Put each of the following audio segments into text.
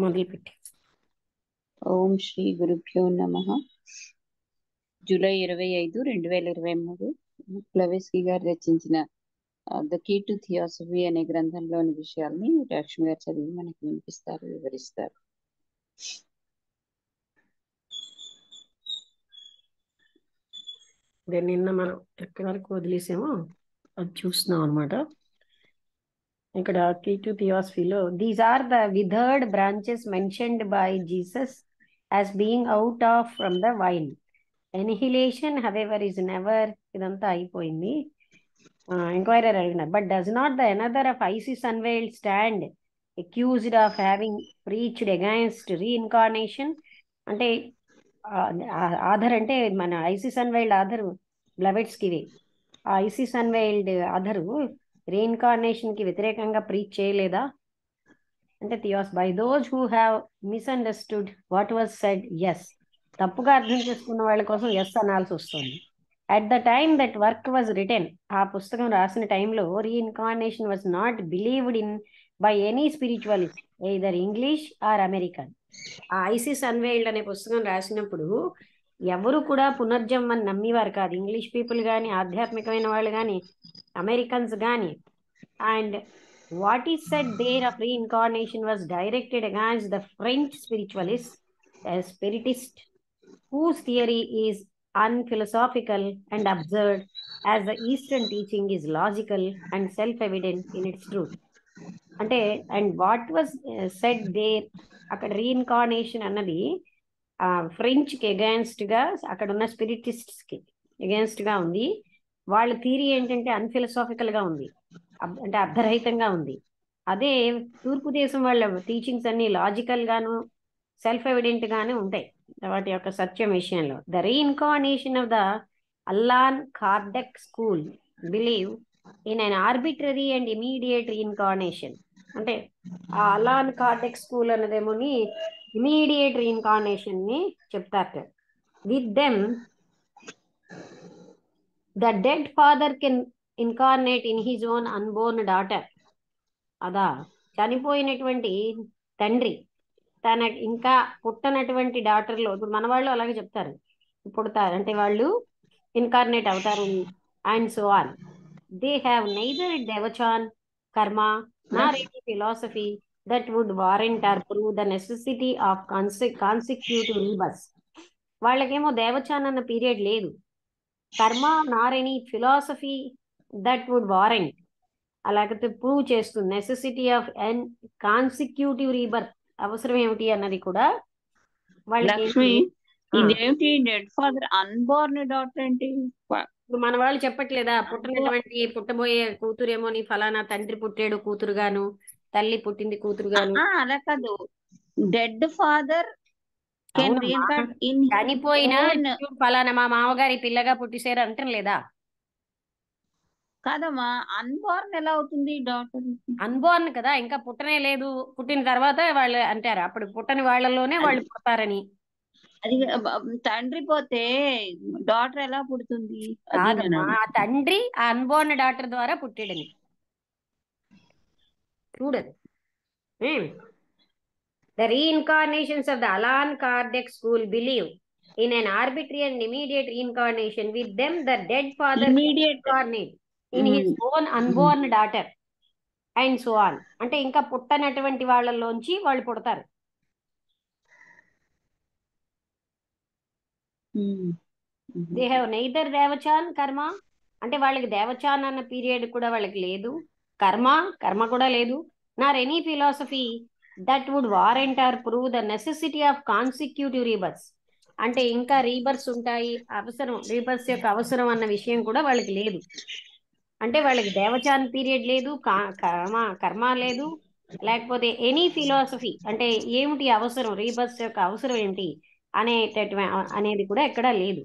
మొదలుపెట్టి. ఓం శ్రీ గురుభ్యో నమః. జూలై 25, 2023 ప్లవేస్కి గారు రచించిన ద కీ టు థియాసఫీ అనే గ్రంథంలోని విషయాల్ని లక్ష్మి గారు చదివి మనకి వినిపిస్తారు, వివరిస్తారు. నిన్న మనం ఎక్కడి వరకు వదిలేసామో అది చూస్తున్నాం అనమాట. ఇక్కడ కీ టు థియాసఫీలో these are the withered branches mentioned by Jesus as being out of from the vine. Annihilation however is never. ఇదంతా అయిపోయింది. ఎంక్వైరర్ అడిగినారు, but does not the another of Isis Unveiled stand accused of having preached against reincarnation. అంటే author అంటే మన ISIS unveiled ఆధరు బ్లవెట్స్ కి. ఆ Isis unveiled ఆధరు reincarnation కి వ్యతిరేకంగా ప్రీచ్ చేయలేదా అంటే థియాస్ by those who have misunderstood what was said. Yes, తప్పుగా అర్థం చేసుకున్న వాళ్ళ కోసం ఎస్ అనాల్సి వస్తుంది. At the time that work was written, ఆ పుస్తకం రాసిన టైంలో reincarnation was not believed in by any spiritualist either English or American. ఆ ఐసిస్ అన్వెయిల్డ్ అనే పుస్తకం రాసినప్పుడు ఎవరు కూడా పునర్జన్మని నమ్మేవారు కాదు, ఇంగ్లీష్ పీపుల్ కానీ, ఆధ్యాత్మికమైన వాళ్ళు కానీ, అమెరికన్స్ కానీ. And what is said there of reincarnation was directed against the French spiritualist spiritist whose theory is unphilosophical and absurd as the Eastern teaching is logical and self-evident in its truth. అంటే and what was said there, అక్కడ reincarnation అన్నది French కి against గా, అక్కడ ఉన్న స్పిరిటిస్ట్స్ కి against గా ఉంది. వాళ్ళ థియరీ ఏంటంటే అన్ఫిలసాఫికల్ గా ఉంది, అంటే అర్ధరహితంగా ఉంది. అదే తూర్పు దేశం వాళ్ళ టీచింగ్స్ అన్ని లాజికల్ గాను సెల్ఫ్ ఎవిడెంట్ గానే ఉంటాయి వాటి యొక్క సత్యం విషయంలో. The reincarnation of the Allan Kardec school believe in an arbitrary and immediate reincarnation. అంటే ఆ అల్లాన్ కార్డెక్ స్కూల్ అన్నదేమోని ఇమీడియట్ రీఇన్కార్నేషన్ ని చెప్తారు. With them the dead father can incarnate in his own unborn daughter. అదా చనిపోయినటువంటి తండ్రి తన ఇంకా పుట్టనటువంటి డాటర్లో, ఇప్పుడు మన వాళ్ళు అలాగే చెప్తారు, పుడతారు అంటే వాళ్ళు ఇన్కార్నేట్ అవుతారు and so on. They have neither Devachan karma nor any philosophy that would warrant or prove the necessity of consecutive rebirths. వాళ్ళకేమో దేవచాన్ అన్న పీరియడ్ లేదు, karma nor any philosophy that would warrant, అలాగే ప్రూవ్ చేస్తుంది necessity of an consecutive rebirth అవసరం ఏమిటి అన్నది కూడా వాళ్ళకి. లక్ష్మి, ఇదేమిటి డెడ్ ఫాదర్ అన్బోర్న్ డాటర్ ఏంటి? మన వాళ్ళు చెప్పట్లేదా, పుట్టినటువంటి పుట్టబోయే కూతురేమో నీ ఫలానా తండ్రి పుట్టాడు కూతురుగాను, తల్లి పుట్టింది కూతురుగాను. అలా కాదు, డెడ్ ఫాదర్ చనిపోయిన ఫలానా మా మామగారి పిల్లగా పుట్టిసారు అంటాం లేదా? కాదమ్మా, అన్బోర్న్ ఎలా అవుతుంది డాక్టర్? అన్బోర్న్ కదా, ఇంకా పుట్టనే లేదు, పుట్టిన తర్వాత వాళ్ళు అంటారు, అప్పుడు పుట్టని వాళ్ళలోనే వాళ్ళు పుడతారని. అది తండ్రి పోతే డాటర్ ఎలా పుడుతుంది? ఆ తండ్రి ఆ అన్బోర్న్ డాటర్ ద్వారా పుట్టాడని చూడదు. The reincarnations of the Allan Kardec school believe in an arbitrary and immediate reincarnation. With them, the dead father reincarnate in his own unborn daughter and so on. అంటే ఇంకా పుట్టనటువంటి వాళ్ళలోంచి వాళ్ళు పుడతారు. They have neither దేవచాన్ కర్మ, అంటే వాళ్ళకి దేవచాన్ అన్న period కూడా వాళ్ళకి లేదు, కర్మ కూడా లేదు, nor any philosophy that would warrant or prove the necessity of consecutive rebirths. అంటే ఇంకా రీబర్స్ ఉంటాయి, అవసరం, రీబర్స్ యొక్క అవసరం అన్న విషయం కూడా వాళ్ళకి లేదు. అంటే వాళ్ళకి దేవచాన్ పీరియడ్ లేదు, కర్మ లేదు, లేకపోతే ఎనీ ఫిలాసఫీ అంటే ఏమిటి అవసరం, రీబర్స్ యొక్క అవసరం ఏమిటి అనేది కూడా ఎక్కడా లేదు.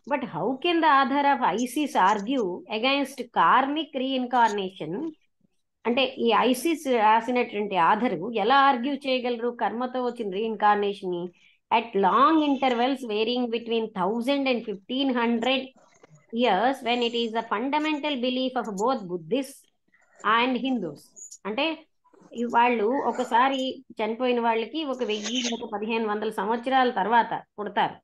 But how can the author of Isis argue against karmic reincarnation? అంటే ఈ ఐసిస్ రాసినటువంటి ఆధరు ఎలా ఆర్గ్యూ చేయగలరు కర్మతో వచ్చిన రీఇన్కార్నేషన్ ని at long intervals wearing between 1000 and 1500 years when it is the fundamental belief of both Buddhists and Hindus. అంటే వాళ్ళు ఒకసారి చనిపోయిన వాళ్ళకి ఒక 1000 లేక 1500 సంవత్సరాల తర్వాత పుడతారు.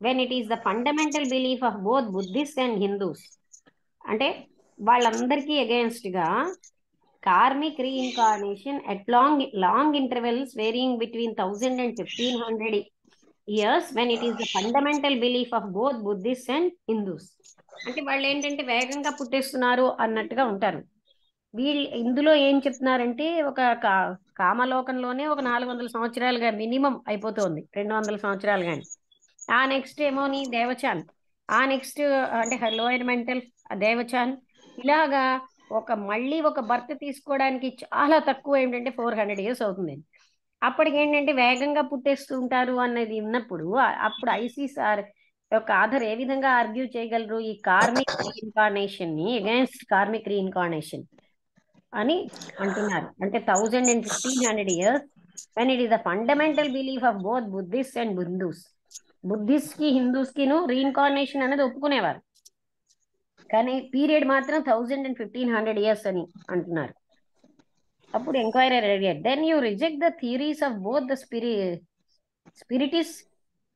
When it is the fundamental belief of both Buddhist and Hindus, అంటే వాళ్ళందరికీ అగేన్స్ట్ గా karmic reincarnation at long intervals varying between 1000 and 1500 years when it is the fundamental belief of both Buddhist and Hindus. అంటే వాళ్ళు ఏంటంటే వేగంగా పుట్టేస్తున్నారు అన్నట్టుగా ఉంటారు. వీళ్ళు ఇందులో ఏం చెప్తున్నారంటే ఒక కామలోకంలోనే ఒక 400 సంవత్సరాలుగా మినిమం అయిపోతుంది, 200 సంవత్సరాలు కానీ. ఆ నెక్స్ట్ ఏమోని దేవచాన్, ఆ నెక్స్ట్ అంటే లోయర్ మెంటల్ దేవచాన్, ఇలాగా మళ్ళీ ఒక బర్త్ తీసుకోవడానికి చాలా తక్కువ ఏంటంటే 400 ఇయర్స్ అవుతుంది. అప్పటికి ఏంటంటే వేగంగా పుట్టేస్తూ ఉంటారు అన్నది ఉన్నప్పుడు అప్పుడు ఐసీఆర్ యొక్క ఆధార్ ఏ విధంగా ఆర్గ్యూ చేయగలరు ఈ కార్మిక్ రీఇన్కార్నేషన్ ని అగైన్స్ట్ కార్మిక్ రీఇన్కార్నేషన్ అని అంటున్నారు. అంటే 1000 and 1500 years when it is the fundamental belief of both Buddhist and Hindus. Buddhist కి హిందూస్ కిను రీఇన్కార్నేషన్ అనేది ఒప్పుకునేవారు, కానీ పీరియడ్ మాత్రం 1000 and 1500 ఇయర్స్ అని అంటున్నారు. అప్పుడు ఎంక్వైరీ అడిగారు, then you reject the theories of both the spiritist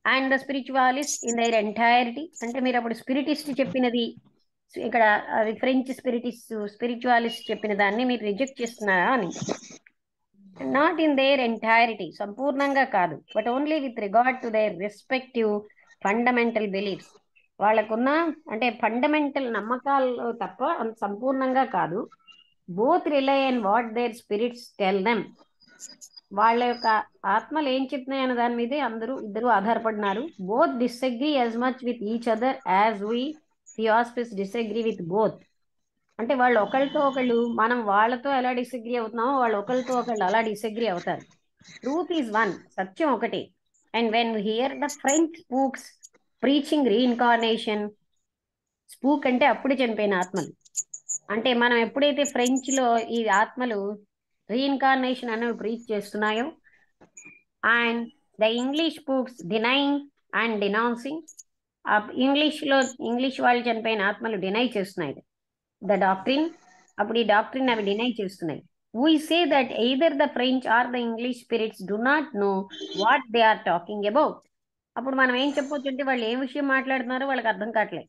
and the spiritualist in their entirety. అంటే మీరు అప్పుడు స్పిరిటిస్ట్ చెప్పినది ఇక్కడ, అది ఫ్రెంచ్ స్పిరిచువాలిస్ట్ చెప్పిన దాన్ని మీరు రిజెక్ట్ చేస్తున్నారా అని. నాట్ ఇన్ దేర్ ఎంటైరిటీ, సంపూర్ణంగా కాదు, but only with regard to their respective fundamental beliefs. వాళ్ళకున్న అంటే ఫండమెంటల్ నమ్మకాలు తప్ప సంపూర్ణంగా కాదు. Both rely and what their spirits tell them, వాళ్ళ యొక్క ఆత్మలు ఏం చెప్తున్నాయి అన్న దాని మీదే ఇద్దరు ఆధారపడినారు. Both disagree as much with each other as we theosophist disagree with both. అంటే వాళ్ళు ఒకళ్ళతో ఒకళ్ళు, మనం వాళ్ళతో ఎలా డిసగ్రీ అవుతున్నామో వాళ్ళు ఒకళ్ళతో ఒకళ్ళు అలా డిసగ్రీ అవుతారు. ట్రూత్ ఈజ్ వన్, సత్యం ఒకటి. And when here the French spooks preaching reincarnation, spook అంటే అప్పుడు చనిపోయిన ఆత్మలు, అంటే మనం ఎప్పుడైతే ఫ్రెంచ్ లో ఈ ఆత్మలు రీఇన్కార్నేషన్ అనేవి ప్రీచ్ చేస్తున్నాయో, and the English books denying and denouncing, English వాళ్ళు చనిపోయిన ఆత్మలు డినై చేస్తున్నాయి ద డాక్ట్రిన్, అప్పుడు ఈ డాక్ట్రిన్ అవి డినై చేస్తున్నాయి. We say that either the French or the English spirits do not know what they are talking about. అప్పుడు మనం ఏం చెప్పొచ్చు అంటే వాళ్ళు ఏ విషయం మాట్లాడుతున్నారో వాళ్ళకి అర్థం కావట్లేదు.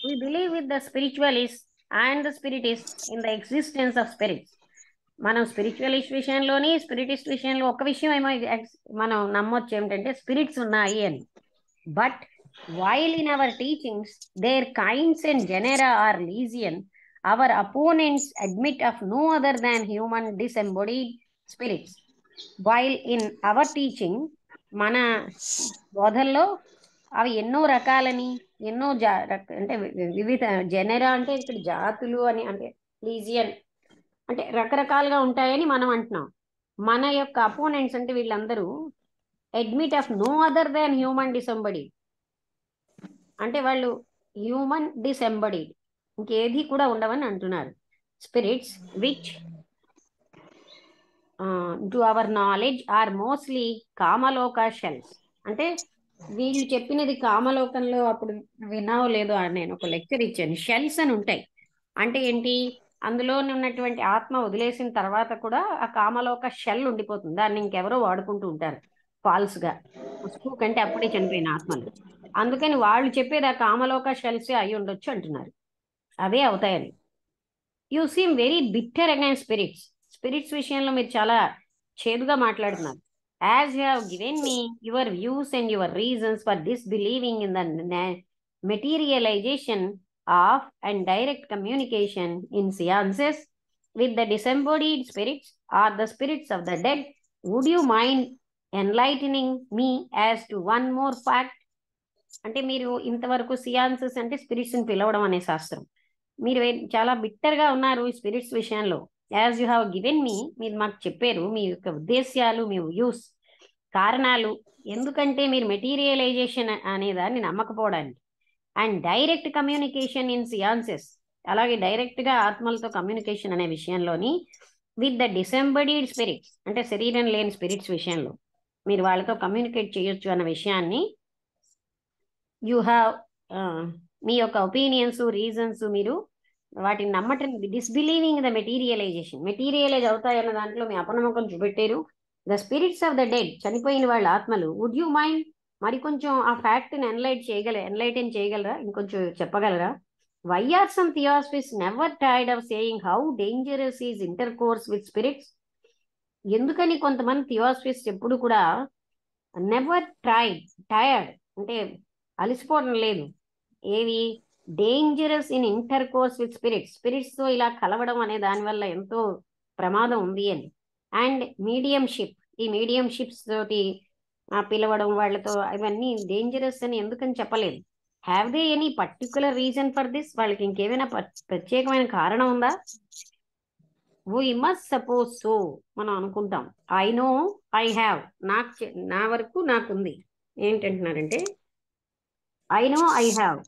We believe with the spiritualist and the spiritist in the existence of spirits. మనం స్పిరిచువలిస్ట్ విషయంలోని స్పిరిటిస్ట్ విషయంలో ఒక విషయం ఏమో మనం నమ్మొచ్చు ఏమిటంటే స్పిరిట్స్ ఉన్నాయి అని. But while in our teachings their kinds and genera are legion, our opponents admit of no other than human disembodied spirits. While in our teaching, మన బోధల్లో అవి ఎన్నో రకాలని, ఎన్నో అంటే వివిధ జెనెరా అంటే ఇక్కడ జాతులు అని, అంటే లీజియన్ అంటే రకరకాలుగా ఉంటాయని మనం అంటున్నాం. మన యొక్క అపోనెంట్స్ అంటే వీళ్ళందరూ admit of no other than human disembodied, అంటే వాళ్ళు హ్యూమన్ డిసెంబడీడ్, ఇంకేది కూడా ఉండవని అంటున్నారు. Spirits which to our knowledge are mostly kamaloka shells. అంటే వీళ్ళు చెప్పినది కామలోకంలో అప్పుడు విన్నావో లేదో నేను ఒక లెక్చర్ ఇచ్చాను. షెల్స్ అని ఉంటాయి, అంటే ఏంటి, అందులో ఉన్నటువంటి ఆత్మ వదిలేసిన తర్వాత కూడా ఆ కామలోక షెల్ ఉండిపోతుంది, దాన్ని ఇంకెవరో వాడుకుంటూ ఉంటారు ఫాల్స్ గా, స్పూక్ అంటే అప్పుడే చనిపోయిన ఆత్మలు. అందుకని వాళ్ళు చెప్పేది ఆ కామలోక షెల్సే అయి ఉండొచ్చు అంటున్నారు, అవే అవుతాయని. You seem very bitter against spirits విషయంలో మీరు చాలా చేదుగా మాట్లాడుతున్నారు. As you have given me your views and your reasons for disbelieving in the materialization of and direct communication in seances with the disembodied spirits or the spirits of the dead, would you mind enlightening me as to one more fact? అంటే మీరు ఇంతవరకు సియాన్సెస్ అంటే spirits ని పిలవడం అనే శాస్త్రం, మీరు చాలా బిట్టర్ గా ఉన్నారు ఈ స్పిరిట్స్ విషయంలో. యాజ్ యూ హ్యావ్ గివెన్ మీ, మీరు మాకు చెప్పారు మీ యొక్క ఉద్దేశ్యాలు, మీ వ్యూస్, కారణాలు, ఎందుకంటే మీరు మెటీరియలైజేషన్ అనే దాన్ని నమ్మకపోవడానికి, అండ్ డైరెక్ట్ కమ్యూనికేషన్ ఇన్ సియాన్సెస్, అలాగే డైరెక్ట్ గా ఆత్మలతో కమ్యూనికేషన్ అనే విషయంలోని విత్ ద డిసెంబడీడ్ స్పిరిట్స్, అంటే శరీరం లేని స్పిరిట్స్ విషయంలో మీరు వాళ్ళతో కమ్యూనికేట్ చేయొచ్చు అన్న విషయాన్ని యూ హ్యావ్ మీ యొక్క ఒపీనియన్స్, రీజన్స్ మీరు వాటిని నమ్మటం, డిస్బిలీవింగ్ ద మెటీరియలైజేషన్, మెటీరియలైజ్ అవుతాయన్న దాంట్లో మీ అపనమ్మకం చూపెట్టారు. The spirits of the dead, చనిపోయిన వాళ్ళ ఆత్మలు. వుడ్ యూ మైండ్ మరి కొంచెం ఆ ఫ్యాక్ట్ ని ఎన్లైటన్ చేయగలరా, ఇంకొంచెం చెప్పగలరా? Why are some theosophies never tired of saying how dangerous is intercourse with spirits? ఎందుకని కొంతమంది థియాసఫీస్ ఎప్పుడు కూడా నెవర్ టైర్డ్ అంటే అలసిపోవడం లేదు, ఏవి dangerous in inter course with spirits తో ఇలా కలవడం అనే దాని వల్ల ఎంతో ప్రమాదం ఉంది అని. అండ్ మీడియంషిప్, ఈ మీడియంషిప్స్ తోటి పిలవడం వాళ్ళతో, ఇవన్నీ డేంజరస్ అని ఎందుకని చెప్పలేదు. Have they any particular reason for this? వాళ్ళకి ఇంకేమైనా ప్రత్యేకమైన కారణం ఉందా? వీ మస్ట్ సపోజ్ సో, మనం అనుకుంటాం. ఐ నో ఐ హ్యావ్, నా వరకు నాకుంది. ఏంటంటున్నారంటే I know I have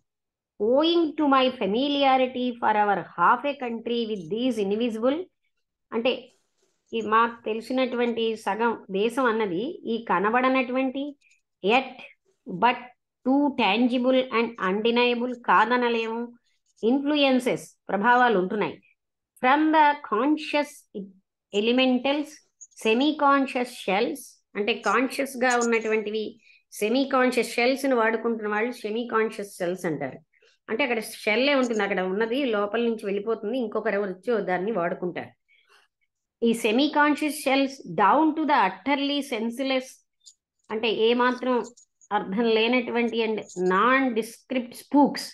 owing to my familiarity for our half a country with these invisible, అంటే ఈ మాకు తెలిసినటువంటి సగం దేశం అన్నది ఈ కనబడనటువంటి at but too tangible and undeniable, కాదనలేము, ఇన్ఫ్లుయెన్సెస్, ప్రభావాలు ఉంటున్నాయి. From the conscious elementals, semi conscious shells, అంటే కాన్షియస్ గా ఉన్నటువంటివి సెమీ కాన్షియస్ షెల్స్ ని వాడుకుంటున్న వాళ్ళు సెమీ కాన్షియస్ షెల్స్ అంటారు. అంటే అక్కడ షెల్లే ఉంటుంది, అక్కడ ఉన్నది లోపల నుంచి వెళ్ళిపోతుంది, ఇంకొకరు వచ్చి దాన్ని వాడుకుంటారు. ఈ semi conscious shells down to the utterly senseless, అంటే ఏమాత్రం అర్థం లేనటువంటి and non descript spooks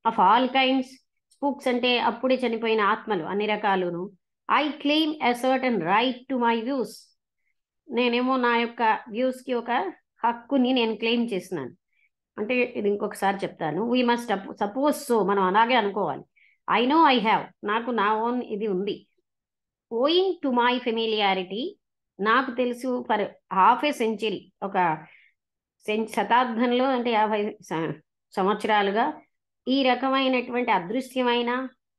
of all kinds. Spooks అంటే అప్పుడే చనిపోయిన ఆత్మలు అన్ని రకాలును. I claim a certain right to my views, నేనేమో నా యొక్క వ్యూస్ కి ఒక హక్కుని నేను క్లెయిమ్ చేస్తున్నాను. అంటే ఇది ఇంకొకసారి చెప్తాను. వీ మస్ట్ సపోజ్ సో, మనం అలాగే అనుకోవాలి. ఐ నో ఐ హ్యావ్, నాకు నా ఓన్ ఇది ఉంది. ఓయింగ్ టు మై ఫెమిలియారిటీ, నాకు తెలుసు ఫర్ హాఫ్ ఏ సెంచరీ, ఒక శతాబ్దంలో అంటే 50 సంవత్సరాలుగా ఈ రకమైనటువంటి అదృశ్యమైన,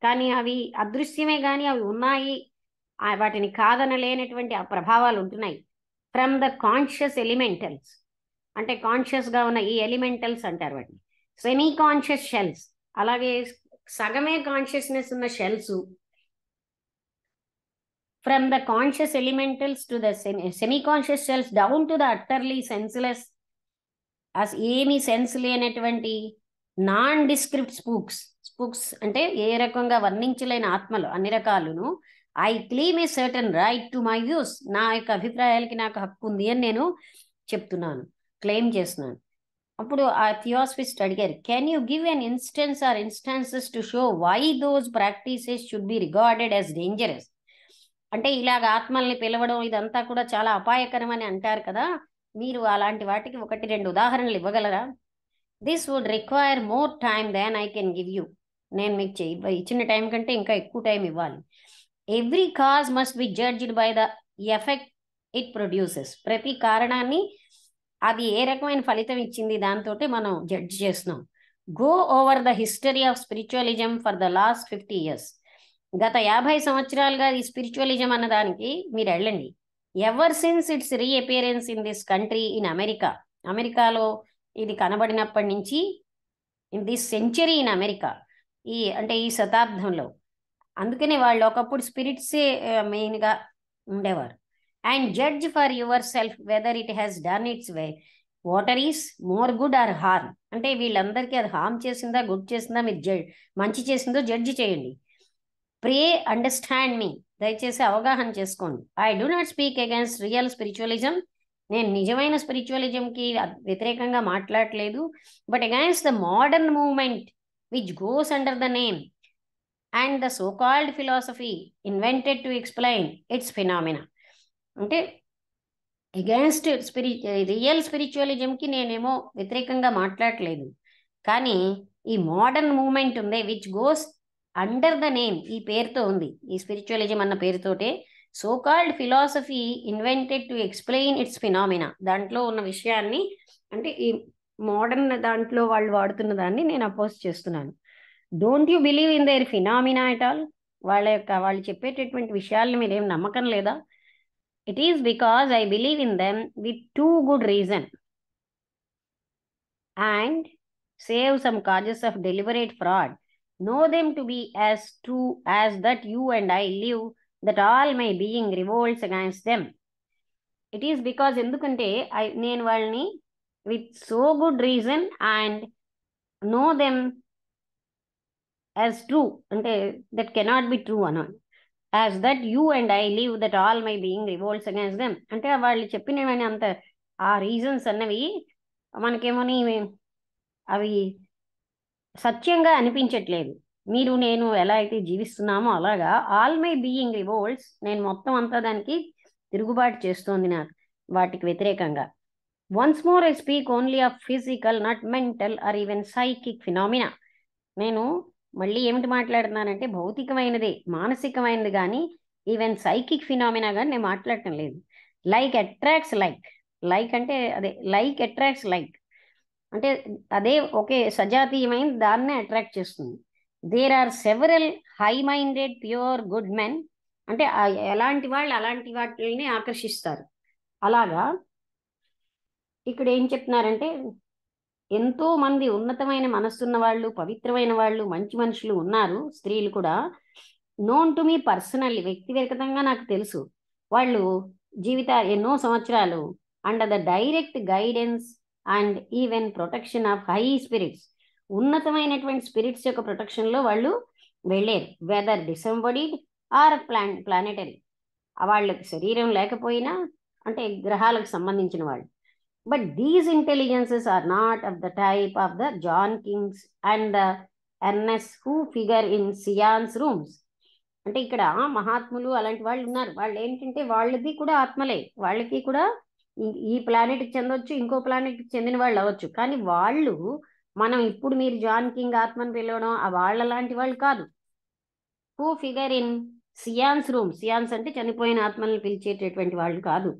కానీ అవి అదృశ్యమే కానీ అవి ఉన్నాయి, వాటిని కాదనలేనటువంటి ఆ ప్రభావాలు ఉంటున్నాయి. ఫ్రమ్ ద కాన్షియస్ ఎలిమెంటల్స్, అంటే కాన్షియస్ గా ఉన్న ఈ ఎలిమెంటల్స్ అంటారు వాటిని. సెమీ కాన్షియస్ షెల్స్, అలాగే సగమే కాన్షియస్నెస్ ఉన్న shells. From the conscious elementals to the semi conscious shells down to the utterly senseless, ఏమీ సెన్స్ లేనటువంటి నాన్ డిస్క్రిప్ట్ స్పూక్స్ అంటే ఏ రకంగా వర్ణించలేని ఆత్మలు అన్ని రకాలును. I claim a certain right to my views, నా యొక్క అభిప్రాయాలకి నాకు హక్కు ఉంది అని నేను చెప్తున్నాను, క్లెయిమ్ చేస్తున్నాను. అప్పుడు ఆ థియాసఫిస్ట్ అడిగారు, can you give an instance or instances to show why those practices should be regarded as dangerous? అంటే ఇలాగ ఆత్మల్ని పిలవడం ఇదంతా కూడా చాలా అపాయకరం అని అంటారు కదా, మీరు అలాంటి వాటికి 1-2 ఉదాహరణలు ఇవ్వగలరా? This would require more time than I can give you, నేను మీకు ఇచ్చిన టైం కంటే ఇంకా ఎక్కువ టైం ఇవ్వాలి. Every cause must be judged by the effect it produces, ప్రతి కారణాన్ని అది ఏ రకమైన ఫలితం ఇచ్చింది దాంతో మనం జడ్జ్ చేస్తున్నాం. Go over the history of spiritualism for the last 50 years, గత 50 సంవత్సరాలుగా ఈ స్పిరిచువలిజం అన్నదానికి మీరు వెళ్ళండి. Ever since it's reappearance in this country, in అమెరికాలో ఇది కనబడినప్పటి నుంచి, in this century in America, అంటే ఈ శతాబ్దంలో. అందుకనే వాళ్ళు ఒకప్పుడు స్పిరిట్సే మెయిన్గా ఉండేవారు. And judge for your self whether it has done it's way water is more good or harm, అంటే వీళ్ళందరికీ అది హార్మ్ చేసిందా గుడ్ చేసిందా, మీరు మంచి చేసిందో జడ్జి చేయండి. ప్రే అండర్స్టాండ్ మీ, దయచేసి అవగాహన చేసుకోండి. I do not speak against real spiritualism, నేను నిజమైన స్పిరిచువలిజంకి వ్యతిరేకంగా మాట్లాడలేదు. But against the modern movement which goes under the name and the so called philosophy invented to explain its phenomena. అంటే అగైన్స్ట్ రియల్ స్పిరిచువలిజంకి నేనేమో వ్యతిరేకంగా మాట్లాడలేదు, కానీ ఈ మోడర్న్ మూవ్మెంట్ ఉంది which goes under the name, ఈ పేరుతో ఉంది, ఈ స్పిరిచువలిజం అన్న పేరుతోటే so called philosophy invented to explain its phenomena, దాంట్లో ఉన్న విషయాన్ని, అంటే ఈ మోడర్న్ దాంట్లో వాళ్ళు వాడుతున్న దాన్ని నేను అపోజ్ చేస్తున్నాను. Don't you believe in there phenomena at all, వాళ్ళు చెప్పేటటువంటి విషయాల్ని మీరేం నమ్మకం లేదా? It is because I believe in them with too good reason and save some causes of deliberate fraud. know them to be as true as that you and I live, that all my being revolts against them. It is because ఎందుకంటే నేను వాళ్ళని with so good reason and know them as true, అంటే that cannot be true అన్నాను. as that you and I live, that all my being revolts against them. అంటే వాళ్ళు చెప్పినవని అంత ఆ reasons అన్నవి మనకేమోని అవి సత్యంగా అనిపించట్లేదు. మీరు నేను ఎలా అయితే జీవిస్తున్నామో అలాగా ఆల్ మై బీయింగ్ రివోల్ట్స్, నేను మొత్తం అంతా దానికి తిరుగుబాటు చేస్తోంది నాకు వాటికి వ్యతిరేకంగా. Once more I speak only of physical, not mental are even psychic phenomena. నేను మళ్ళీ ఏమిటి మాట్లాడుతున్నానంటే భౌతికమైనదే, మానసికమైనది కానీ ఈవెన్ సైకిక్ ఫినామినా కానీ నేను మాట్లాడటం లేదు. లైక్ అట్రాక్ట్స్ లైక్, లైక్ అంటే అదే లైక్ అట్రాక్ట్స్ లైక్ అంటే అదే ఒకే సజాతీయమైన దాన్నే అట్రాక్ట్ చేస్తుంది. There are several high minded pure good men, అంటే ఎలాంటి వాళ్ళు అలాంటి వాటిని ఆకర్షిస్తారు. అలాగా ఇక్కడ ఏం చెప్తున్నారంటే ఎంతో మంది ఉన్నతమైన మనస్సున్న వాళ్ళు, పవిత్రమైన వాళ్ళు, మంచి మనుషులు ఉన్నారు, స్త్రీలు కూడా. నోన్ టు మీ పర్సనల్లీ, వ్యక్తిగతంగా నాకు తెలుసు. వాళ్ళు ఎన్నో సంవత్సరాలు under the direct guidance and even protection of high spirits, ఉన్నతమైనటువంటి స్పిరిట్స్ యొక్క ప్రొటెక్షన్లో వాళ్ళు వెళ్ళారు. వెదర్ డిసెంబడీడ్ ఆర్ ప్లానెటరీ, వాళ్ళకి శరీరం లేకపోయినా అంటే గ్రహాలకు సంబంధించిన వాళ్ళు. But these intelligences are not of the type of the John Kings and the Ernest who figure in seance rooms. అంటే ఇక్కడ మహాత్ములు అలాంటి వాళ్ళు ఉన్నారు. వాళ్ళు ఏంటంటే వాళ్ళది కూడా ఆత్మలే, వాళ్ళకి కూడా ఈ ప్లానెట్కి చెందొచ్చు, ఇంకో ప్లానెట్కి చెందిన వాళ్ళు అవ్వచ్చు. కానీ వాళ్ళు మనం ఇప్పుడు మీరు జాన్ కింగ్ ఆత్మని పిలవడం వాళ్ళ లాంటి వాళ్ళు కాదు. హూ ఫిగర్ ఇన్ సియాన్స్ రూమ్, సియాన్స్ అంటే చనిపోయిన ఆత్మల్ని పిలిచేటటువంటి వాళ్ళు కాదు.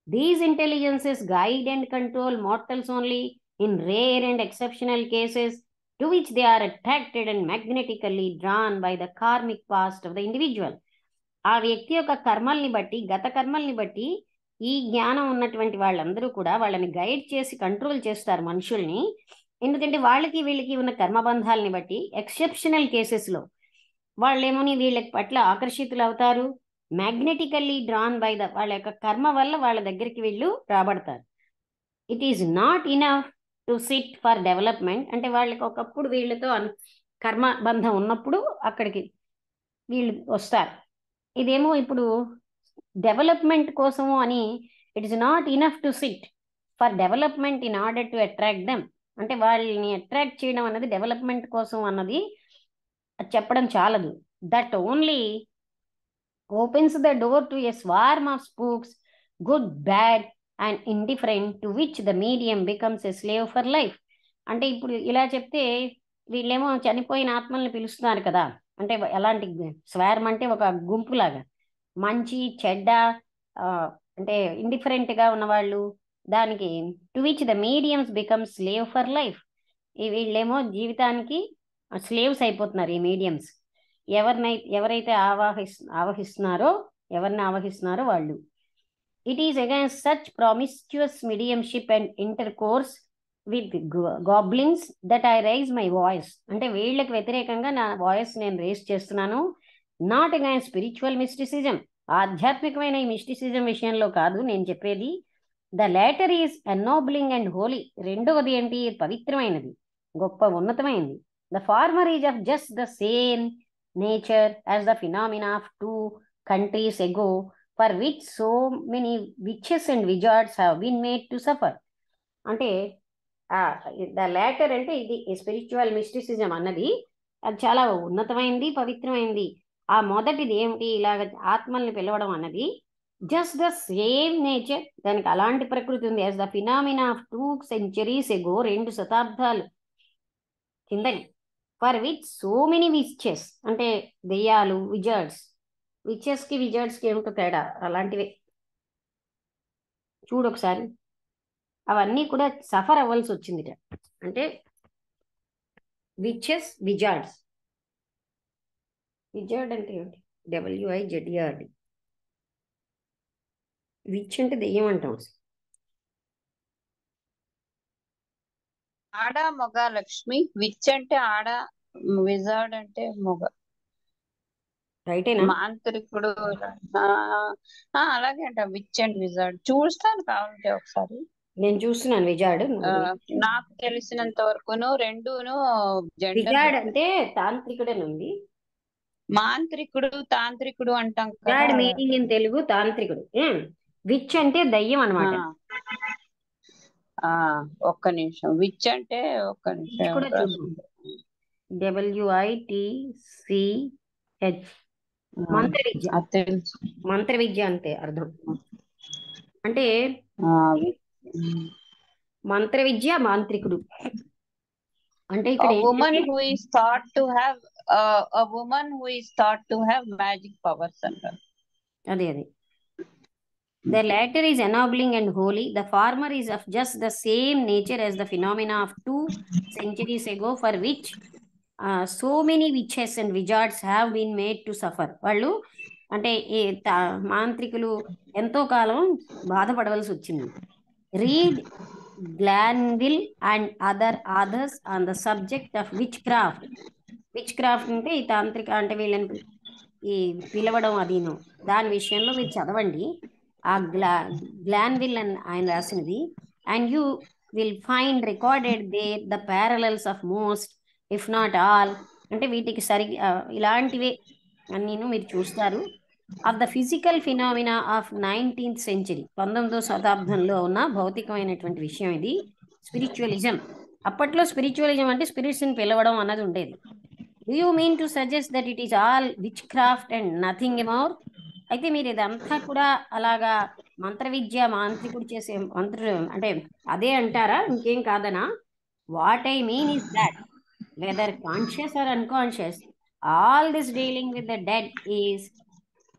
These intelligences guide and control mortals only in rare and exceptional cases, to which they are attracted and magnetically drawn by the karmic past of the individual. ఆ వ్యక్తి యొక్క కర్మల్ని బట్టి, గత కర్మల్ని బట్టి ఈ జ్ఞానం ఉన్నటువంటి వాళ్ళందరూ కూడా వాళ్ళని గైడ్ చేసి కంట్రోల్ చేస్తారు మనుషుల్ని. ఎందుకంటే వాళ్ళకి వీళ్ళకి ఉన్న కర్మబంధాలని బట్టి ఎక్సెప్షనల్ కేసెస్లో వాళ్ళేమోని వీళ్ళ పట్ల ఆకర్షితులు అవుతారు. మ్యాగ్నెటికల్లీ డ్రాన్ బై ద, వాళ్ళ యొక్క కర్మ వల్ల వాళ్ళ దగ్గరికి వీళ్ళు రాబడతారు. It is not enough to sit for development, అంటే వాళ్ళకి ఒకప్పుడు వీళ్ళతో కర్మ బంధం ఉన్నప్పుడు అక్కడికి వీళ్ళు వస్తారు. ఇదేమో ఇప్పుడు డెవలప్మెంట్ కోసము అని, it is not enough to sit for development in order to attract them, అంటే వాళ్ళని అట్రాక్ట్ చేయడం అన్నది డెవలప్మెంట్ కోసం అన్నది చెప్పడం చాలదు. That only opens the door to a swarm of spooks, good, bad and indifferent, to which the medium becomes a slave for life. అంటే ఇప్పుడు ఇలా చెప్తే వీళ్ళేమో చనిపోయిన ఆత్మల్ని పిలుస్తున్నారు కదా, అంటే ఎలాంటి స్వార్మ్ అంటే ఒక గుంపులాగా, మంచి చెడ్డ అంటే ఇండిఫరెంట్గా ఉన్నవాళ్ళు, దానికి to which the mediums become slave for life. వీళ్ళేమో జీవితానికి స్లేవ్స్ అయిపోతున్నారు ఈ మీడియమ్స్. ఎవరైతే ఎవరిని ఆవహిస్తున్నారో వాళ్ళు. It is against such promiscuous mediumship and intercourse with goblins that I raise my voice, అంటే వీళ్ళకి వ్యతిరేకంగా నా వాయిస్ నేను రేస్ చేస్తున్నాను. నాట్ అగైన్స్ స్పిరిచువల్ మిస్టిసిజం, ఆధ్యాత్మికమైన ఈ మిస్టిసిజం విషయంలో కాదు నేను చెప్పేది. The latter is ennobling and holy, రెండవది ఏంటి, పవిత్రమైనది, గొప్ప ఉన్నతమైనది. The former is of just the same nature as the phenomena of 2 countries ago, for which so many witches and wizards have been made to suffer. అంటే the later అంటే ఇది spiritual mysticism అన్నది అది చాలా ఉన్నతమైంది, పవిత్రమైంది. ఆ మొదటిది ఏమిటి, ఇలాగ ఆత్మల్ని పిలవడం అన్నది జస్ట్ ద సేమ్ నేచర్, దానికి అలాంటి ప్రకృతి ఉంది. As the phenomena of 2 centuries ago, 2 శతాబ్దాలు కిందని. For which so many witches, అంటే దెయ్యాలు, విజర్డ్స్, విచెస్కి విజర్డ్స్కి ఏమిటో తేడా, అలాంటివే చూడు ఒకసారి. అవన్నీ కూడా సఫర్ అవ్వాల్సి వచ్చింది. అంటే విచెస్, విజర్డ్స్, విజర్డ్ అంటే ఏమిటి, WIZARD. విచ్ అంటే దెయ్యం అంటాం. ఆడ మగ లక్ష్మి, విచ్ అంటే ఆడ విజార్డ్ అంటే మొగ. రైటేనా? మాంత్రికుడు. ఆ, అలాగే అంట. విచ్ అండ్ విజార్డ్ చూస్తాను కావాలంటే ఒకసారి. నేను చూస్తున్నాను విజార్డ్. నాకు తెలిసినంత వరకును రెండును జెండర్ విజార్డ్ పెట్టారు. అంటే తాంత్రికుడని ఉంది. మాంత్రికుడు తాంత్రికుడు అంటాం కదా. విజార్డ్ మీనింగ్ ఇన్ తెలుగు తాంత్రికుడు. విచ్ అంటే దయ్యం అనమాట. ఒక్క నిమిషం. విచ్ అంటే ఒక్క విచ్ నిమిషం కూడా చూద్దాం. WITCH. మంత్ర విద్య. అది తెలుసు. మంత్ర విద్య అంటే అర్థం. అంటే మంత్ర విద్య మాంత్రికుడు అంటే ఇక్కడ woman who is thought to have a woman who is thought to have magic powers అంటారు. అదే The latter is ennobling and holy. The former is of just the same nature as the phenomena of 2 centuries ago, for which so many witches and wizards have been made to suffer. వాళ్ళు అంటే ఈ మాంత్రికులు ఎంతో కాలం బాధపడవలసి వచ్చింది. Read Glanville and other authors on the subject of witchcraft. Witchcraft అంటే ఈ తాంత్రిక అంటే వీళ్ళని ఈ పిలవడం అదిను దాని విషయంలో మీరు చదవండి. ఆ గ్లాన్విల్ అని ఆయన రాసినది. And you will find recorded there the parallels of most if not all అంటే వీటికి ఇలాంటివే అన్నీను మీరు చూస్తారు. Of the physical phenomena of 19th century 19వ శతాబ్దంలో ఉన్న భౌతికమైనటువంటి విషయం ఇది. స్పిరిచువలిజం. అప్పట్లో స్పిరిచువలిజం అంటే స్పిరిట్స్ని పిలవడం అన్నది ఉండేది. Do you mean to suggest that it is all which craft and nothing more? అయితే మీరు ఇదంతా కూడా అలాగా మంత్ర విద్య మాంత్రికుడు చేసే అంటే అదే అంటారా? ఇంకేం కాదనా? What I mean is that whether conscious or unconscious, all this dealing with the dead is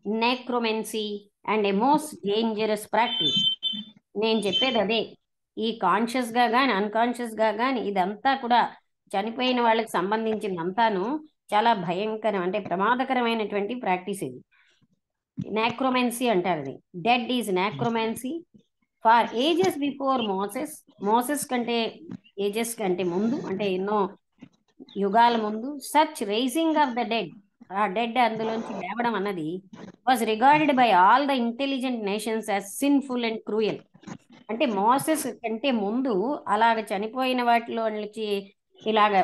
necromancy and a most dangerous practice. నేను చెప్పేది అదే. ఈ కాన్షియస్గా కానీ అన్కాన్షియస్గా కానీ ఇదంతా కూడా చనిపోయిన వాళ్ళకి సంబంధించిందంతాను చాలా భయంకరం అంటే ప్రమాదకరమైనటువంటి ప్రాక్టీస్ ఇది. నాక్రోమెన్సీ అంటారు ఇది. Dead is necromancy. Far ages before Moses కంటే ఏజెస్ కంటే ముందు అంటే ఎన్నో యుగాల ముందు such raising of the dead, ఆ డెడ్ అందులోంచి లేవడం అన్నది was regarded by all the intelligent nations as sinful and cruel. అంటే మోసెస్ కంటే ముందు అలాగ చనిపోయిన వాటిలో నుంచి ఇలాగ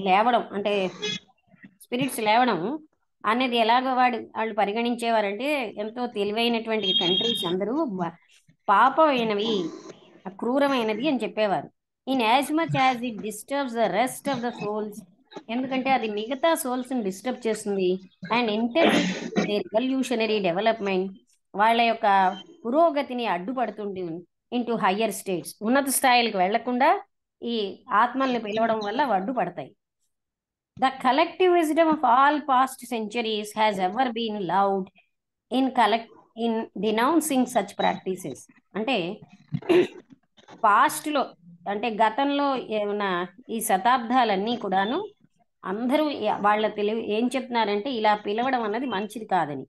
లేవడం అంటే స్పిరిట్స్ లేవడం అనేది ఎలాగో వాళ్ళు పరిగణించేవారంటే ఎంతో తెలివైనటువంటి కంట్రీస్ అందరూ పాపమైనవి, క్రూరమైనది అని చెప్పేవారు. In as much as it disturbs the rest of the souls, ఎందుకంటే అది మిగతా సోల్స్ని డిస్టర్బ్ చేస్తుంది. And interfere their evolutionary development, వాళ్ళ యొక్క పురోగతిని అడ్డుపడుతుంది. ఇంటూ హయ్యర్ స్టేట్స్, ఉన్నత స్థాయిలకు వెళ్లకుండా ఈ ఆత్మల్ని పిలవడం వల్ల అడ్డుపడతాయి. The collective wisdom of all past centuries has ever been loud in denouncing such practices. అంటే పాస్ట్లో అంటే గతంలో ఏమన్నా ఈ శతాబ్దాలన్నీ కూడాను అందరూ వాళ్ళ తెలివి ఏం చెప్తున్నారంటే ఇలా పిలవడం అన్నది మంచిది కాదని.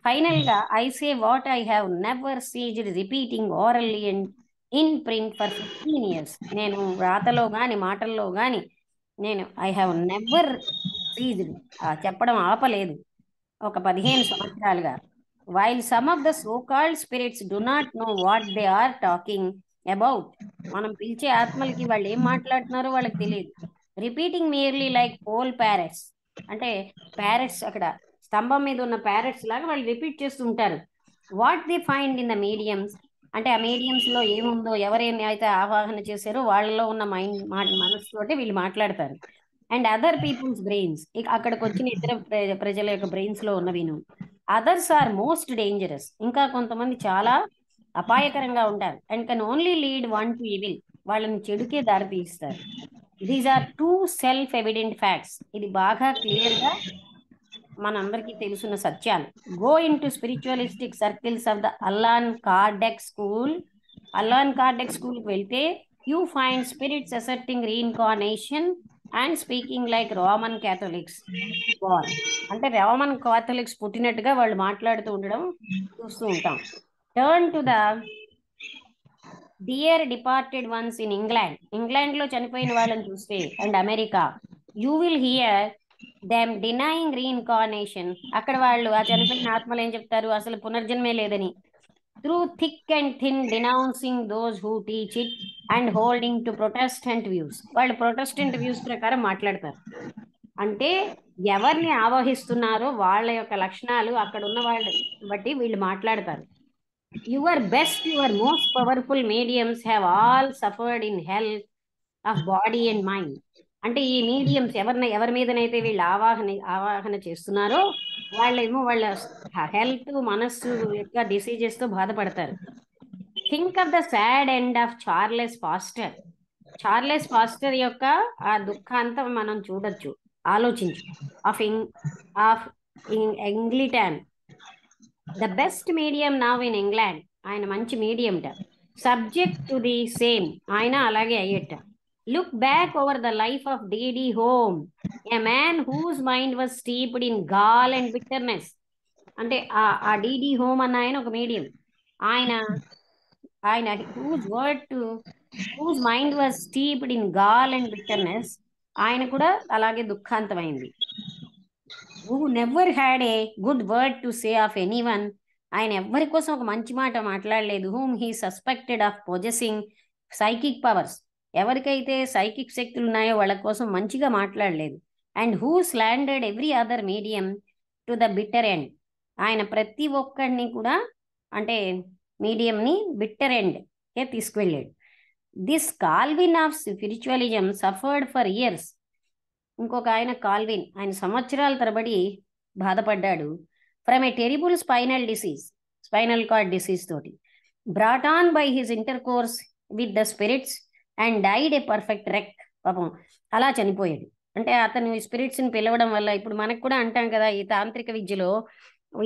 ఫైనల్గా I say what I have never seized repeating orally and in print for 15 years. నేను రాతలో కానీ మాటల్లో కానీ ఐ హ్యావ్ నెవర్ సీజ్డ్ చెప్పడం ఆపలేదు ఒక 15 సంవత్సరాలుగా. While some of the so called spirits do not know what they are talking about, మనం పిలిచే ఆత్మలకి వాళ్ళు ఏం మాట్లాడుతున్నారో వాళ్ళకి తెలియదు. Repeating merely like poll parrots, అంటే ప్యారెట్స్ అక్కడ స్తంభం మీద ఉన్న ప్యారెట్స్ లాగా వాళ్ళు రిపీట్ చేస్తుంటారు. What they find in the mediums, అంటే ఆ మీడియంస్లో ఏముందో ఎవరైనా అయితే ఆవాహన చేశారో వాళ్ళలో ఉన్న మనసుతోటి వీళ్ళు మాట్లాడతారు. అండ్ అదర్ పీపుల్స్ బ్రెయిన్స్, అక్కడికి వచ్చిన ఇతర ప్రజల యొక్క బ్రెయిన్స్లో ఉన్నవిను. అదర్స్ ఆర్ మోస్ట్ డేంజరస్, ఇంకా కొంతమంది చాలా అపాయకరంగా ఉంటారు. And can only lead one to evil, వాళ్ళని చెడుకే దారి తీస్తారు. These are 2 self evident facts, ఇది బాగా క్లియర్గా మనందరికీ తెలుసున్న సత్యాలు. Go in to spiritualistic circles of the Allan Kardec స్కూల్కి వెళ్తే you find spirits asserting reincarnation and speaking like Roman Catholics. అంటే రోమన్ క్యాథలిక్స్ పుట్టినట్టుగా వాళ్ళు మాట్లాడుతూ ఉండడం చూస్తూ ఉంటాం. Turn to the dear departed once in ఇంగ్లాండ్లో చనిపోయిన వాళ్ళని చూస్తే, and America, you will here them denying reincarnation. అక్కడ వాళ్ళు ఆ చనిపోయిన ఆత్మలు ఏం చెప్తారు, అసలు పునర్జన్మే లేదని. Through thick and thin denouncing those who teach it and holding to Protestant views. వాళ్ళు ప్రొటెస్టెంట్ వ్యూస్ ప్రకారం మాట్లాడతారు. అంటే ఎవరిని ఆవహిస్తున్నారో వాళ్ళ యొక్క లక్షణాలు అక్కడ ఉన్న వాళ్ళ బట్టి వీళ్ళు మాట్లాడతారు. Your best, your most powerful mediums have all suffered in health of body and mind. అంటే ఈ మీడియమ్స్ ఎవరి మీదనైతే వీళ్ళు ఆవాహన చేస్తున్నారో వాళ్ళేమో వాళ్ళ హెల్త్, మనస్సు యొక్క డిసీజెస్ తో బాధపడతారు. Think of the sad end of Charles Foster. Charles Foster యొక్క ఆ దుఃఖాంతం మనం చూడొచ్చు, ఆలోచించు. Of Eglinton, the best medium now in England. ఆయన మంచి మీడియంట. సబ్జెక్ట్ టు ది సేమ్, ఆయన అలాగే అయ్యేట. Look back over the life of D D Home, a man whose mind was steeped in gall and bitterness. అంటే ఆ డిడి హోమ్ అన్న ఆయన ఒక మీడియం. ఆయన ఆయన whose mind was steeped in gall and bitterness, ఆయన కూడా అలాగే దుఃఖాంతమైంది. Who never had a good word to say of anyone. ఆయన ఎవ్వరి కోసం ఒక మంచి మాట మాట్లాడలేదు. Whom he suspected of possessing psychic powers. ఎవరికైతే సైకిక్ శక్తులు ఉన్నాయో వాళ్ళ కోసం మంచిగా మాట్లాడలేదు. And who slandered every other medium to the bitter end. ఆయన ప్రతి ఒక్కడిని కూడా అంటే మీడియంని బిట్టర్ ఎండ్ కే తీసుకువెళ్ళాడు. This Calvin of spiritualism suffered for years. ఇంకొక ఆయన కాల్విన్, ఆయన సంవత్సరాల తరబడి బాధపడ్డాడు. From a terrible spinal cord disease తోటి. Brought on by his intercourse with the spirits and died a perfect wreck. పాపం అలా చనిపోయాడు. అంటే అతను స్పిరిట్స్ని పిలవడం వల్ల, ఇప్పుడు మనకు కూడా అంటాం కదా ఈ తాంత్రిక విద్యలో,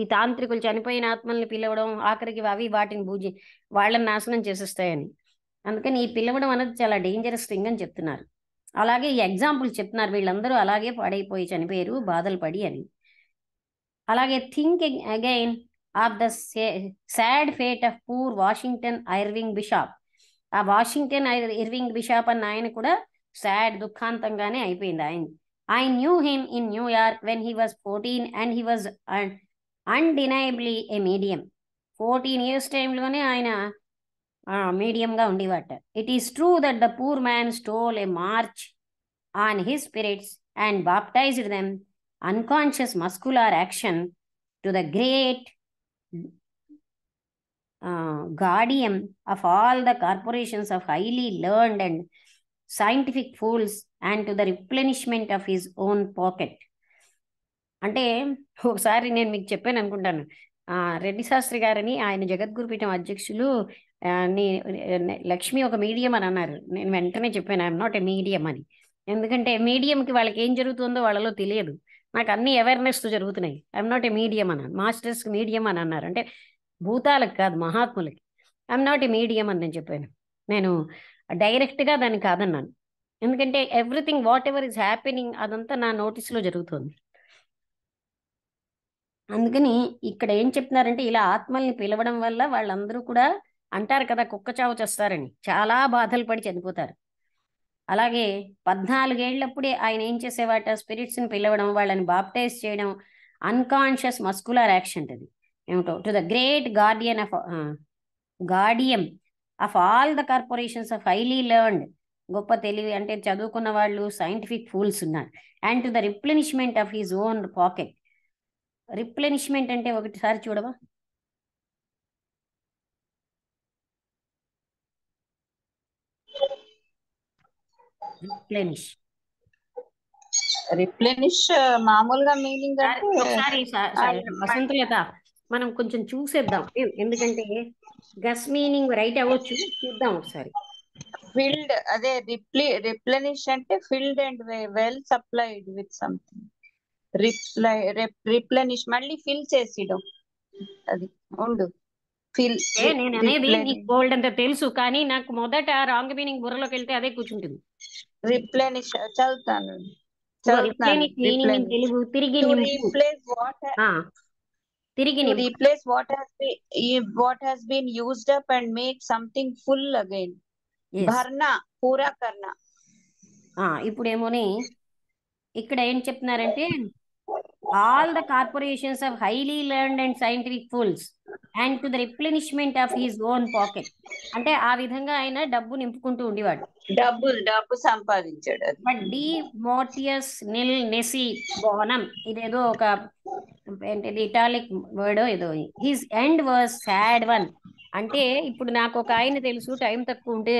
ఈ తాంత్రికులు చనిపోయిన ఆత్మల్ని పిలవడం, ఆఖరికి అవి వాటిని వాళ్ళని నాశనం చేసేస్తాయని. అందుకని ఈ పిలవడం అనేది చాలా డేంజరస్ థింగ్ అని చెప్తున్నారు. అలాగే ఈ ఎగ్జాంపుల్ చెప్తున్నారు, వీళ్ళందరూ అలాగే పాడైపోయి చనిపోయారు బాధలు పడి అని. అలాగే think again of the sad fate of poor Washington Irving Bishop. ఆ వాషింగ్టన్ ఇర్వింగ్ బిషాప్ అన్న ఆయన కూడా సాడ్, దుఃఖాంతంగానే అయిపోయింది ఆయన. I knew him in New York when he was 14 and he was undeniably a medium. 14 years టైంలోనే ఆయన మీడియంగా ఉండేవాట. It is true that the poor man stole a march on his spirits and baptized them unconscious muscular action to the great guardian of all the corporations of highly learned and scientific fools and to the replenishment of his own pocket. అంటే ఒకసారి నేను మీకు చెప్పాను అనుకుంటాను, రెడ్డి శాస్త్రి గారని ఆయన జగద్గురుపీఠం అధ్యక్షులు లక్ష్మి ఒక మీడియం అని అన్నారు. నేను వెంటనే చెప్పాను ఐఎమ్ నాట్ ఏ మీడియం అని. ఎందుకంటే మీడియంకి వాళ్ళకి ఏం జరుగుతుందో వాళ్ళలో తెలియదు, నాకు అన్ని అవేర్నెస్తో జరుగుతున్నాయి. ఐఎమ్ నాట్ ఏ మీడియం అన్నాను. మాస్టర్స్కి మీడియం అని అన్నారు, అంటే భూతాలకు కాదు మహాత్ములకి. ఐఎమ్ నాట్ ఏ మీడియం అని నేను చెప్పాను. నేను డైరెక్ట్గా దాన్ని కాదన్నాను, ఎందుకంటే everything what ever is happening అదంతా నా నోటీస్లో జరుగుతుంది. అందుకని ఇక్కడ ఏం చెప్తున్నారంటే ఇలా ఆత్మల్ని పిలవడం వల్ల వాళ్ళందరూ కూడా అంటారు కదా కుక్క చావు చేస్తారని, చాలా బాధలు పడి చనిపోతారు. అలాగే 14 ఏళ్లప్పుడే ఆయన ఏం చేసేవాట, స్పిరిట్స్ని పిలవడం, వాళ్ళని బాప్టైజ్ చేయడం, అన్కాన్షియస్ మస్కులర్ యాక్షన్ అది ఏమిటో, to the great Guardian of all the corporations of highly learned, గొప్ప తెలివి అంటే చదువుకున్న వాళ్ళు, సైంటిఫిక్ ఫూల్స్ ఉన్నారు. And to the replenishment of his own pocket. Replenishment అంటే ఒకటిసారి చూడవా, రిప్లెనిష్ మామూలుగా మీనింగ్ అంటే ఒకసారి వసంతలత మనం కొంచెం చూసేద్దాం, ఎందుకంటే గస్ మీనింగ్ రైట్ అవ్వచ్చు, చూద్దాం ఒకసారి. ఫిల్డ్, అదే రిప్లెనిష్ అంటే field and well supplied with something. Replenish మళ్ళీ ఫిల్ చేసిడం, అది ఉండు ఫిల్. నేను అనేది నీకు గోల్డ్ అంత తెలుసు, కానీ నాకు మొదట రాంగ్ మీనింగ్ బుర్రలోకి వెళ్తే అదే కూర్చుంటుంది. రిప్లెనిష్ చదువుతాను. మీనింగ్ తెలుగు తిరిగి replace what has been used up and make something full again. భర్నా, పూరా కర్నా. ఇప్పుడేమోని ఇక్కడ ఏం చెప్తున్నారంటే all the corporations of highly learned and scientific fools and to the replenishment of his own pocket. అంటే ఆ విధంగా ఆయన డబ్బు నింపుకుంటూ ఉండేవాడు. డబ్బు సంపాదించాడు అది. బట్ డి మోర్టియస్ నిల్ నెసి బోనం, ఇదేదో ఒక ఏంటిది ఇటాలిక్ వర్డ్ ఏదో. His end was sad one. అంటే ఇప్పుడు నాకు ఒక ఆయన తెలుసు, టైం తక్కువ ఉంటే,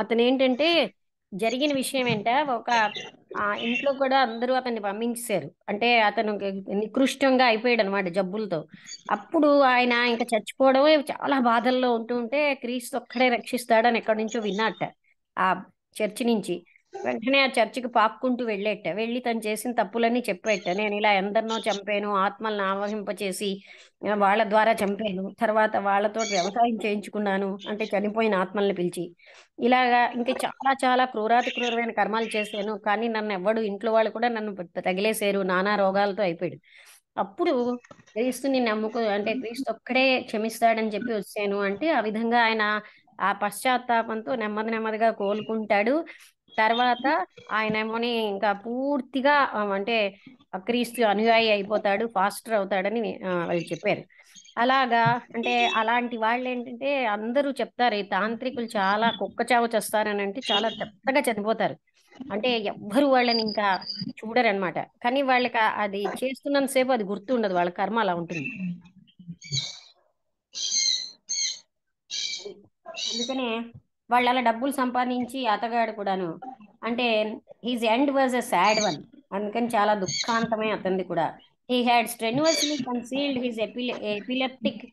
అతను ఏంటంటే జరిగిన విషయం ఏంట, ఒక ఇంట్లో కూడా అందరూ అతన్ని పంపించారు. అంటే అతను నికృష్టంగా అయిపోయాడు అనమాట జబ్బులతో. అప్పుడు ఆయన ఇంకా చచ్చిపోవడమే చాలా బాధల్లో ఉంటూ ఉంటే క్రీస్తు ఒక్కడే రక్షిస్తాడని ఎక్కడి నుంచో విన్నట్ట ఆ చర్చి నుంచి. వెంటనే ఆ చర్చికి పాక్కుంటూ వెళ్ళి తను చేసిన తప్పులన్నీ చెప్పేట. నేను ఇలా ఎందరినో చంపాను, ఆత్మలను ఆవహింపచేసి వాళ్ళ ద్వారా చంపాను, తర్వాత వాళ్ళతో వ్యవసాయం చేయించుకున్నాను, అంటే చనిపోయిన ఆత్మల్ని పిలిచి, ఇలాగా ఇంకా చాలా చాలా క్రూరమైన కర్మాలు చేశాను, కానీ నన్ను ఎవ్వడు, ఇంట్లో వాళ్ళు కూడా నన్ను తగిలేశారు, నానా రోగాలతో అయిపోయాడు. అప్పుడు క్రీస్తుని అంటే క్రీస్తు ఒక్కడే క్షమిస్తాడని చెప్పి వచ్చాను అంటే, ఆ విధంగా ఆయన ఆ పశ్చాత్తాపంతో నెమ్మదిగా కోలుకుంటాడు. తర్వాత ఆయన ఏమోని ఇంకా పూర్తిగా అంటే క్రీస్తు అనుయాయి అయిపోతాడు, ఫాస్టర్ అవుతాడని వాళ్ళు చెప్పారు. అలాగా అంటే అలాంటి వాళ్ళు ఏంటంటే అందరూ చెప్తారు, ఈ తాంత్రికులు చాలా కుక్కచావు చేస్తారని, అంటే చాలా చెత్తగా చనిపోతారు. అంటే ఎవ్వరు వాళ్ళని ఇంకా చూడరనమాట. కానీ వాళ్ళకి అది చేస్తున్నంత సేపు అది గుర్తుండదు, వాళ్ళ కర్మ అలా ఉంటుంది. అందుకనే వాళ్ళు అలా డబ్బులు సంపాదించి అతగాడు కూడాను, అంటే his end was a sad one. అందుకని చాలా దుఃఖాంతమే అతనిది కూడా. He had strenuously concealed his epileptic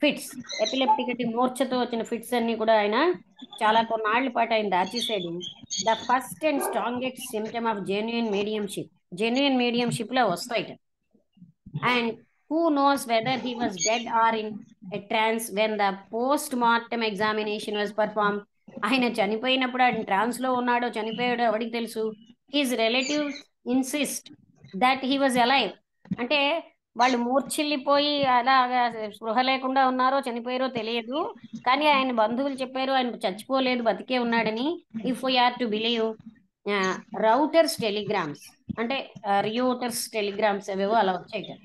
fits. Epileptic అంటే మూర్ఛతో వచ్చిన ఫిట్స్ అన్ని కూడా ఆయన చాలా కొన్నాళ్ల పాటు ఆయన దాచేసాడు. The first and strongest symptom of genuine mediumship లో వస్తాయి. And who knows whether he was dead or in a trance when the post-mortem examination was performed. ఆయన చనిపోయినప్పుడు ఆయన ట్రాన్స్ లో ఉన్నాడో చనిపోయాడో ఎవరికి తెలుసు. His relatives insist that he was alive. అంటే వాళ్ళు మూర్ఛిల్లిపోయి అలాగా స్పృహ లేకుండా ఉన్నారో చనిపోయారో తెలియదు, కానీ ఆయన బంధువులు చెప్పారు ఆయన చచ్చిపోలేదు, బతికే ఉన్నాడని. If we are to believe Reuters telegrams, అంటే రియోటర్స్ టెలిగ్రామ్స్ అవేవో అలా వచ్చాయి.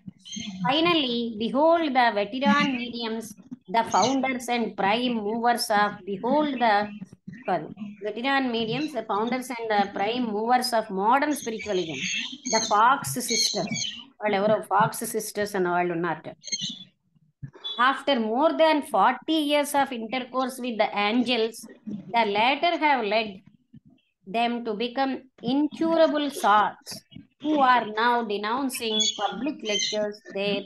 Finally, behold the veteran mediums, the founders and prime movers of modern spiritualism, the Fox sisters. వాళ్ళు ఎవరో ఫాక్స్ సిస్టర్స్ అన్న వాళ్ళు ఉన్నారట. After more than 40 years of intercourse with the angels, the latter have led them to become incurable sots who are now denouncing public lectures, their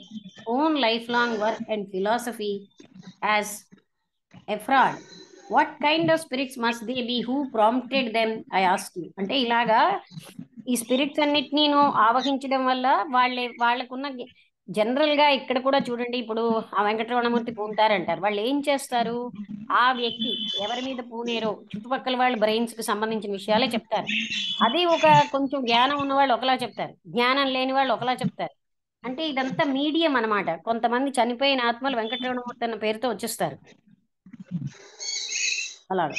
own lifelong work and philosophy as a fraud. What kind of spirits must they be? Who prompted them? I ask you. అంటే ఇలాగా ఈ spirits అన్నిటినీ ఆవహించడం వల్ల వాళ్ళకున్న general గా ఇక్కడ కూడా చూడండి, ఇప్పుడు ఆ వెంకటరమణమూర్తి పూంటారంటారు, వాళ్ళు ఏం చేస్తారు, ఆ వ్యక్తి ఎవరి మీద పూనేరో చుట్టుపక్కల వాళ్ళ బ్రెయిన్స్ కి సంబంధించిన విషయాలే చెప్తారు. అదే ఒక కొంచెం జ్ఞానం ఉన్న వాళ్ళు ఒకలా చెప్తారు, జ్ఞానం లేని వాళ్ళు ఒకలా చెప్తారు. అంటే ఇదంతా మీడియం అన్నమాట. కొంతమంది చనిపోయిన ఆత్మలు వెంకటరమణమూర్తి అన్న పేరుతో వచ్చేస్తారు అలాగా.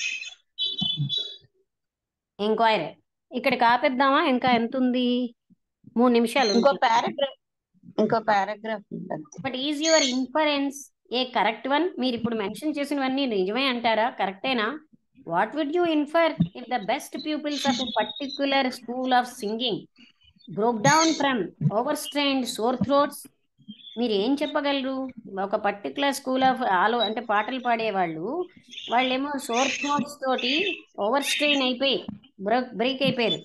ఎంక్వైరీ ఇక్కడికి ఆపేద్దామా, ఇంకా ఎంత ఉంది, 3 నిమిషాలు. ఇంకో పారాగ్రాఫ్ ఉంటుంది. But is your inference a correct one? మీరు ఇప్పుడు మెన్షన్ చేసినవన్నీ నిజమే అంటారా, కరెక్టేనా? What would you infer if the best peoples of a particular school of singing broke down from over strained sore throats? మీరు ఏం చెప్పగలరు? ఒక పర్టికులర్ స్కూల్ ఆఫ్ అంటే పాటలు పాడేవాళ్ళు, వాళ్ళేమో సోర్ థ్రోట్స్ తోటి ఓవర్ స్ట్రెయిన్ అయిపోయి బ్రేక్ అయిపోయారు.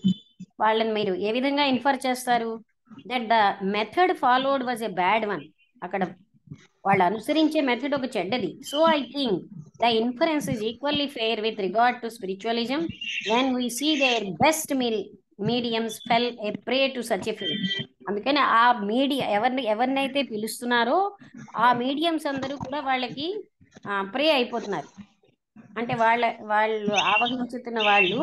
వాళ్ళని మీరు ఏ విధంగా ఇన్ఫర్ చేస్తారు? That the method followed was a bad one. అక్కడ వాళ్ళు అనుసరించే మెథడ్ ఒక చెడ్డది. So I think the inference is equally fair with regard to spiritualism when we see their best mediums fell a prey to such a fair. అందుకని ఆ ఎవరినైతే పిలుస్తున్నారో ఆ mediums అందరూ కూడా వాళ్ళకి ప్రే అయిపోతున్నారు. అంటే వాళ్ళు ఆవహించుతున్న వాళ్ళు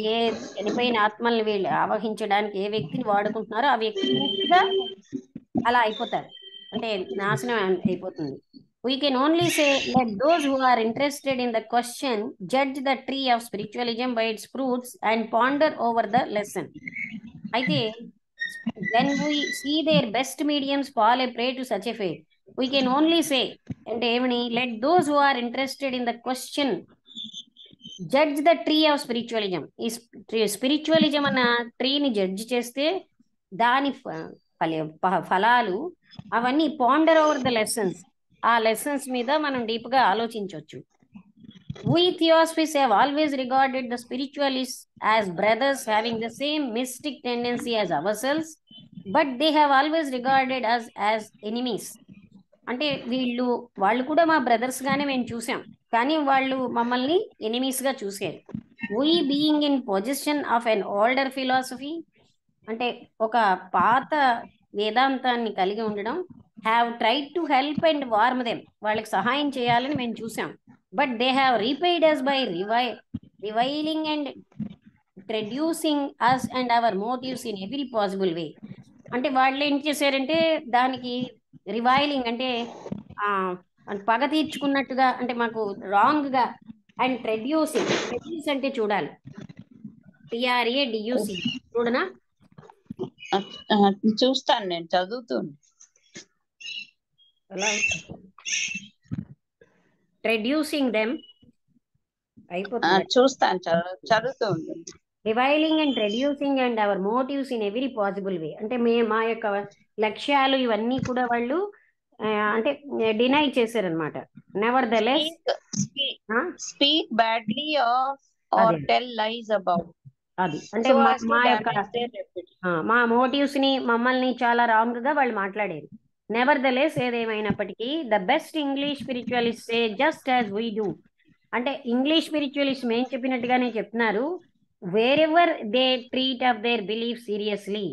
ఏ చనిపోయిన ఆత్మల్ని వీళ్ళు ఆవహించడానికి ఏ వ్యక్తిని వాడుకుంటున్నారో ఆ వ్యక్తి పూర్తిగా అలా అయిపోతారు, అంటే నాశనం అయిపోతుంది. We can only say, let those who are interested in the question judge the tree of spiritualism by its fruits and ponder over the lesson. అయితే when we see their best mediums fall a prey to such a fate, we can only say, అంటే ఏమని, let those who are interested in the question judge the tree of spiritualism. ఈ spiritualism అన్న ట్రీని judge చేస్తే దాని ఫలాలు అవన్నీ ponder over the lessons, ఆ లెసన్స్ మీద మనం డీప్గా ఆలోచించవచ్చు. We Theosophists have always regarded the spiritualists as brothers having the same mystic tendency as ourselves, but they have always regarded us as enemies. అంటే వాళ్ళు కూడా మా బ్రదర్స్ గానే మేము చూసాం, కానీ వాళ్ళు మమ్మల్ని ఎనిమీస్ గా చూసారు. We being in position of an older philosophy, అంటే ఒక పాత వేదాంతాన్ని కలిగి ఉండడం, have tried to help and warm them, వాళ్ళకి సహాయం చేయాలని మేము చూసాం. But they have repaid us by reviling and traducing us and our motives in every possible way. అంటే వాళ్ళు ఏం చేశారంటే దానికి రివైలింగ్ అంటే పగ తీర్చుకున్నట్టుగా, అంటే మాకు రాంగ్ గా, అండ్ ట్రెడ్యూస్ అంటే చూడాలి, TRADUC చూడనా? చూస్తాను, నేను చదువుతాను. ట్రెడ్యూసింగ్ దెమ్ అయిపోతుంది, చూస్తాను, చదువుతూ ఉంటుంది. Reviling and traducing and our motives in every possible way, అంటే మా యొక్క లక్ష్యాలు ఇవన్నీ కూడా వాళ్ళు అంటే డినై చేశారనమాట. Nevertheless speak badly of or tell lies about, అది అంటే మా యొక్క మా మోటివ్స్ ని, మమ్మల్ని చాలా రాంగ్ గా వాళ్ళు మాట్లాడారు. నెవర్ ద లెస్ ఏదేమైనప్పటికీ the best English spiritualist say just as we do, అంటే ఇంగ్లీష్ స్పిరిచువలిస్ట్ మేం చెప్పినట్టుగానే చెప్తున్నారు. Wear ever they treat of their belief seriously,